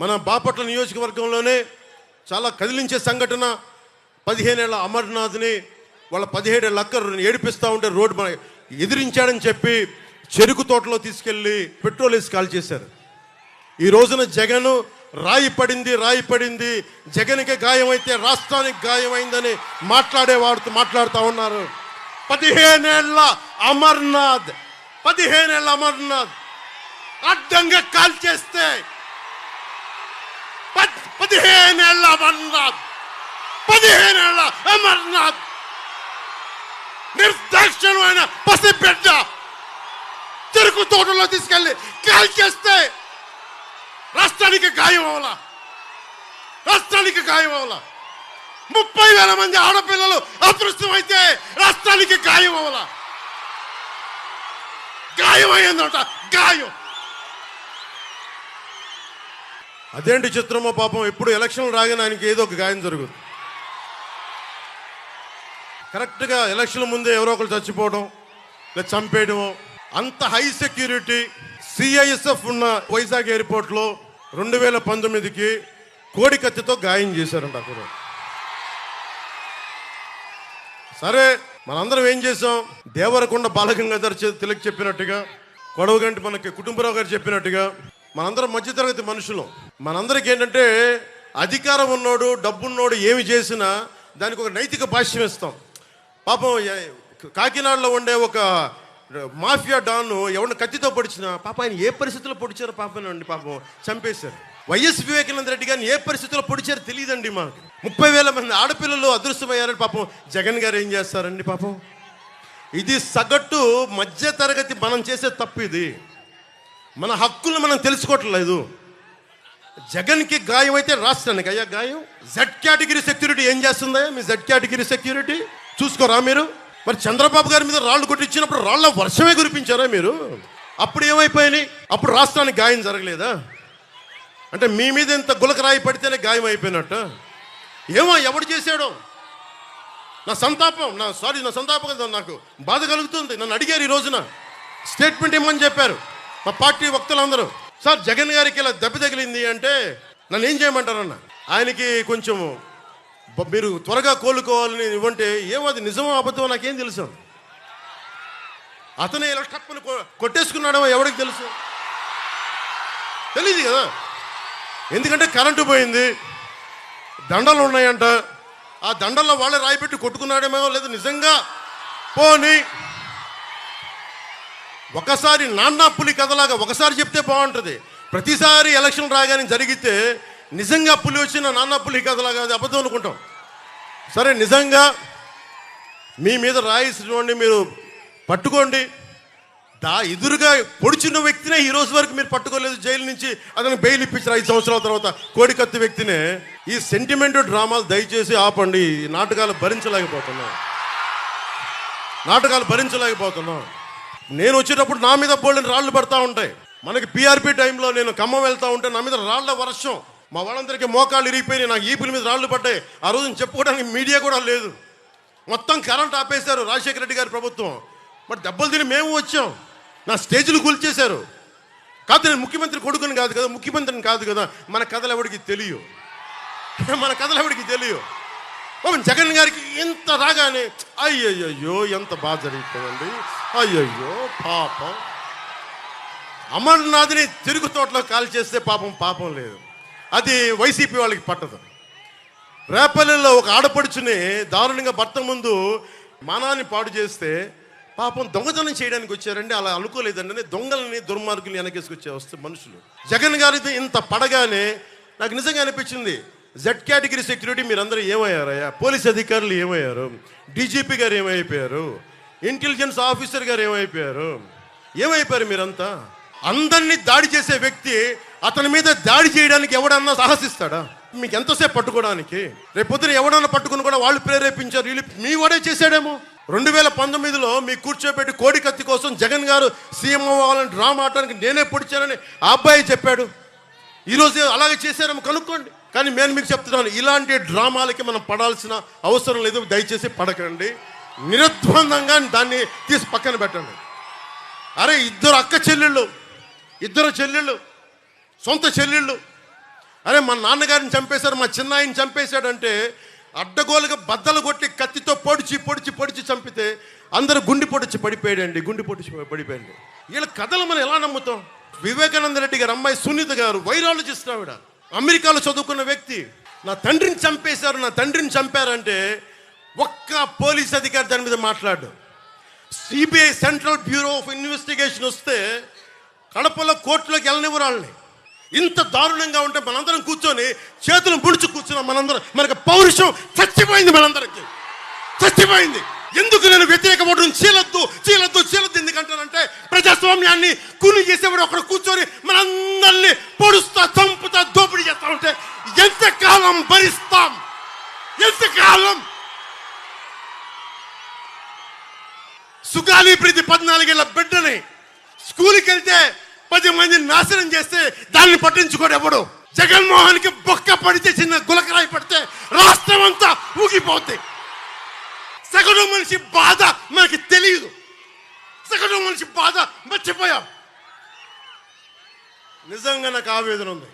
మన బాపట్ల నియోజకవర్గంలోనే చాలా కదిలించే సంఘటన 15 ఏళ్ల అమర్నాథ్ని వాళ్ళ 17 ఏళ్ల అక్కరు ఏడిపిస్తూ ఉంటే రోడ్డు మన ఎదిరించాడని చెప్పి చెరుకు తోటలో తీసుకెళ్ళి పెట్రోల్ వేసి కాల్ చేశారు. ఈ రోజున జగన్ రాయి పడింది జగన్కి గాయమైతే రాష్ట్రానికి గాయమైందని మాట్లాడుతూ ఉన్నారు. 15 ఏళ్ల అమర్నాథ్ అడ్డంగా కాల్ చేస్తే 15 ఏళ్ల అమర్నాథ్ నిర్దాక్షిణ్యమైన పసిబిడ్డ చెరుకు తోటలో తీసుకెళ్ళి కాల్ చేస్తే రాష్ట్రానికి గాయం అవలా. 30,000 మంది ఆడపిల్లలు అదృష్టమైతే రాష్ట్రానికి గాయం అవలా. గాయమైందంట. అదేంటి చిత్రమో పాపం. ఎప్పుడు ఎలక్షన్లు రాగానే ఆయనకి ఏదో ఒక గాయం జరుగుతుంది. కరెక్ట్గా ఎలక్షన్ ముందే ఎవరో ఒకరు చచ్చిపోవడం లేదా చంపేయడం. అంత హై సెక్యూరిటీ సిఐఎస్ఎఫ్ ఉన్న వైజాగ్ ఎయిర్పోర్ట్లో 2019కి కోడి కత్తితో గాయం చేశారంట అక్కడ. సరే, మనందరం ఏం చేసాం? దేవరకొండ బాలగంగాధర్ తిలక్ చెప్పినట్టుగా, కొడవగంటి మనకి కుటుంబరావు గారు చెప్పినట్టుగా మనందరం మధ్యతరగతి మనుషులు. మనందరికీ ఏంటంటే అధికారం ఉన్నోడు డబ్బున్నోడు ఏమి చేసినా దానికి ఒక నైతిక భాష్యం ఇస్తాం. పాపం కాకినాడలో ఉండే ఒక మాఫియా డాన్ ఎవరిని కత్తితో పొడిచినా పాపం ఆయన ఏ పరిస్థితుల్లో పొడిచారో పాపం చంపేశారు. వైఎస్ వివేకానంద రెడ్డి గారిని ఏ పరిస్థితుల్లో పొడిచారో తెలియదండి మాకు. 30,000 మంది ఆడపిల్లలు అదృశ్యమయ్యారని పాపం జగన్ గారు ఏం చేస్తారండి పాపం. ఇది సగటు మధ్య తరగతి మనం చేసే తప్పు. ఇది మన హక్కులు మనం తెలుసుకోవట్లేదు. జగన్కి గాయం అయితే రాష్ట్రానికి అయ్యా గాయం. జెడ్ కేటగిరీ సెక్యూరిటీ ఏం చేస్తుందా? మీ జెడ్ కేటగిరీ సెక్యూరిటీ చూసుకోరా మీరు? మరి చంద్రబాబు గారి మీద రాళ్ళు కొట్టించినప్పుడు రాళ్ళ వర్షమే కురిపించారా మీరు? అప్పుడు ఏమైపోయినాయి? అప్పుడు రాష్ట్రానికి గాయం జరగలేదా? అంటే మీ మీద ఇంత గులకరాయి పడితేనే గాయం అయిపోయినట్టు. ఏమో ఎవడు చేశాడో నా సంతాపం నాకు బాధ కలుగుతుంది. నన్ను అడిగారు ఈ రోజున స్టేట్మెంట్ ఇవ్వమని చెప్పారు మా పార్టీ వక్తలందరూ. సార్, జగన్ గారికి ఇలా దెబ్బ తగిలింది అంటే నన్ను ఏం చేయమంటారన్న? ఆయనకి కొంచెం మీరు త్వరగా కోలుకోవాలని ఇవ్వంటే ఏమో అది నిజమో అబద్ధమో నాకేం తెలుసు. అతనే ఇలా టప్పని కొట్టేసుకున్నాడేమో ఎవరికి తెలుసు? తెలియదు కదా. ఎందుకంటే కరెంటు పోయింది, దండలు ఉన్నాయంట. ఆ దండల్లో వాళ్ళే రాయిపెట్టి కొట్టుకున్నాడేమో, లేదు నిజంగా పోని ఒకసారి నాన్నా పులి కథలాగా ఒకసారి చెప్తే బాగుంటుంది. ప్రతిసారి ఎలక్షన్ రాగానే జరిగితే నిజంగా పులి వచ్చిన నాన్నా పులి కథలాగా అది అబద్ధం అనుకుంటాం. సరే, నిజంగా మీ మీద రాయిసినోడిని మీరు పట్టుకోండి. ఎదురుగా పొడిచిన వ్యక్తినే ఈ రోజు వరకు మీరు పట్టుకోలేదు. జైలు నుంచి అతను బెయిల్ ఇప్పించారు 5 సంవత్సరాల తర్వాత. కోడి కత్తి వ్యక్తినే. ఈ సెంటిమెంట్ డ్రామాలు దయచేసి ఆపండి. ఈ నాటకాలు భరించలేకపోతున్నాం. నేను వచ్చేటప్పుడు నా మీద బోల్డెన్ రాళ్ళు పడతా ఉంటాయి. మనకి పిఆర్పి టైంలో నేను ఖమ్మం వెళ్తా ఉంటే నా మీద రాళ్ల వర్షం. మా వాళ్ళందరికీ మోకాళ్ళు ఇరిగిపోయినాయి, నాకు ఈపుల మీద రాళ్ళు పడ్డాయి. ఆ రోజున చెప్పుకోవడానికి మీడియా కూడా లేదు. మొత్తం కరెంట్ ఆపేశారు రాజశేఖర రెడ్డి గారి ప్రభుత్వం. మరి దెబ్బలు తిని మేము వచ్చాం. నా స్టేజ్లు కూల్చేశారు. కాదు, నేను ముఖ్యమంత్రి కొడుకుని కాదు కదా, ముఖ్యమంత్రిని కాదు కదా. మన కథలు ఎవరికి తెలియవు. జగన్ గారికి ఇంత రాగానే అయ్యయ్యో ఎంత బాధ జరిగిపోయింది. అయ్యయ్యో పాపం. అమర్నాథ్ని తిరుగు తోటలో కాల్ చేస్తే పాపం లేదు. అది వైసీపీ వాళ్ళకి పట్టదు. రేపల్లెలో ఒక ఆడపడుచుని దారుణంగా భర్త ముందు మానాన్ని పాడు చేస్తే పాపం దొంగతనం చేయడానికి వచ్చారండి. అలా అనుకోలేదండి. దొంగలని దుర్మార్గుల్ని వెనకేసుకొచ్చే మనుషులు. జగన్ గారిది ఇంత పడగానే నాకు నిజంగా అనిపించింది, జెడ్ కేటగిరీ సెక్యూరిటీ మీరందరూ ఏమయ్యారయ్యా? పోలీస్ అధికారులు ఏమయ్యారు? డీజీపీ గారు ఏమైపోయారు? ఇంటెలిజెన్స్ ఆఫీసర్ గారు ఏమైపోయారు మీరంతా? అందరినీ దాడి చేసే వ్యక్తి అతని మీద దాడి చేయడానికి ఎవడన్నా సాహసిస్తాడా? మీకు ఎంతసేపు పట్టుకోవడానికి? రేపొద్దున ఎవడన్నా పట్టుకుని కూడా వాళ్ళు ప్రేరేపించారు, వీళ్ళు మీ వాడే చేశాడేమో. 2019లో మీ కూర్చోబెట్టి కోడి కత్తి కోసం జగన్ గారు సీఎం అవ్వాలని డ్రామా ఆడటానికి నేనే పొడిచానని ఆ అబ్బాయి చెప్పాడు. ఈరోజు అలాగే చేశారేమో కనుక్కోండి. కానీ నేను మీకు చెప్తున్నాను, ఇలాంటి డ్రామాలకి మనం పడాల్సిన అవసరం లేదు. దయచేసి పడకండి. నిర్ద్వందంగా దాన్ని తీసి పక్కన పెట్టండి. అరే, ఇద్దరు చెల్లెళ్ళు, సొంత చెల్లెళ్ళు అరే మా నాన్నగారిని చంపేశారు, మా చిన్నాయిని చంపేశాడంటే అడ్డగోలుగా బద్దలు కొట్టి కత్తితో పొడిచి పొడిచి పొడిచి చంపితే అందరూ గుండి పొడిచి పడిపోయాడండి, గుండి పొడిచి పడిపోయండి. వీళ్ళ కథలు మనం ఎలా నమ్ముతాం? వివేకానంద రెడ్డి గారు అమ్మాయి సునీత గారు వైరాలజిస్ట్, ఆవిడ అమెరికాలో చదువుకున్న వ్యక్తి. నా తండ్రిని చంపేశారు, నా తండ్రిని చంపారంటే ఒక్క పోలీస్ అధికారి దాని మీద మాట్లాడు. CBI central bureau of investigation వస్తే కడపలో కోర్టులోకి వెళ్ళనివ్వరు వాళ్ళని. ఇంత దారుణంగా ఉంటే మనందరం కూర్చొని చేతులు ముడుచు కూర్చున్నాం. మనందరం, మనకు పౌరుషం చచ్చిపోయింది, మనందరికి చచ్చిపోయింది. ఎందుకు నేను వ్యతిరేక ఓటును చీలొద్దు చీలొద్దు చీలొద్దు ఎందుకంటానంటే ప్రజాస్వామ్యాన్ని కూని చేసేవాడు ఒకడు కూర్చొని మనందరినీ పొడుస్తా చంపుతా దోపిడీ చేస్తా ఉంటే ఎంతకాలం భరిస్తాం? ఎంతకాలం? సుగాలి ప్రీతి 14 ఏళ్ల బిడ్డని స్కూల్కి వెళ్తే 10 మందిని నాశనం చేస్తే దాన్ని పట్టించుకోడు ఎవడు. జగన్మోహన్కి బొక్క పడితే, చిన్న గులకరాయి పడితే రాష్ట్రం అంతా ఊగిపోద్ది. సగటు మనిషి బాధ మనకి తెలియదు, సగటు మనిషి బాధ మర్చిపోయాం. నిజంగా నాకు ఆవేదన ఉంది,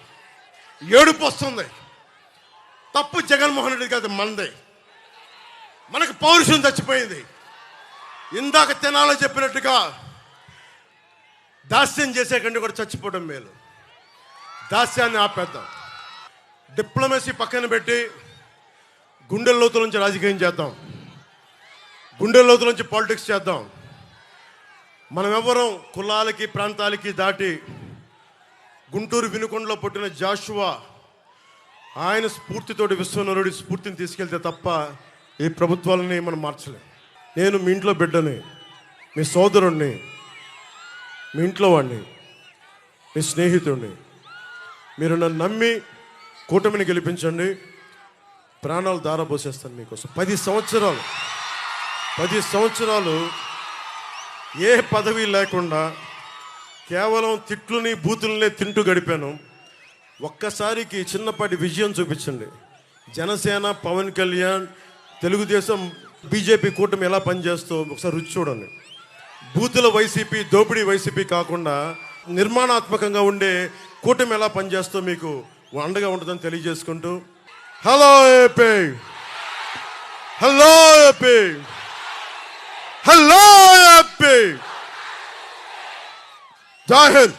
ఏడుపు వస్తుంది. తప్పు జగన్మోహన్ రెడ్డి కాదు, మనదే. మనకు పౌరుషం చచ్చిపోయింది. ఇందాక తెనాలో చెప్పినట్టుగా దాస్యం చేసే కంటే కూడా చచ్చిపోవడం మేలు. దాస్యాన్ని ఆపేద్దాం, డిప్లొమసీ పక్కన పెట్టి గుండెల లోతుల నుంచి రాజకీయం చేద్దాం, గుండెల లోతుల నుంచి పాలిటిక్స్ చేద్దాం. మనం ఎవరం కులాలకి ప్రాంతాలకి దాటి గుంటూరు వినుకొండలో పుట్టిన జాషువా ఆయన స్ఫూర్తితోటి విశ్వనరుడి స్ఫూర్తిని తీసుకెళ్తే తప్ప ఈ ప్రభుత్వాలని మనం మార్చలేం. నేను మీ ఇంట్లో బిడ్డని, మీ సోదరుణ్ణి, మీ ఇంట్లో వాడిని, మీ స్నేహితుడిని. మీరు నన్ను నమ్మి కూటమిని గెలిపించండి, ప్రాణాలు దారబోసేస్తాను మీకోసం. 10 సంవత్సరాలు ఏ పదవి లేకుండా కేవలం తిట్లుని బూతులనే తింటూ గడిపాను. ఒక్కసారికి చిన్నపాటి విజయం చూపించండి. జనసేన, పవన్ కళ్యాణ్, తెలుగుదేశం, బీజేపీ కూటమి ఎలా పనిచేస్తో ఒకసారి రుచి చూడండి. బూతుల వైసీపీ, దోపిడీ వైసీపీ కాకుండా నిర్మాణాత్మకంగా ఉండే కూటమి ఎలా పనిచేస్తో మీకు అండగా ఉంటుందని తెలియజేసుకుంటూ, hello AP, hello AP, hello AP, జై హింద్.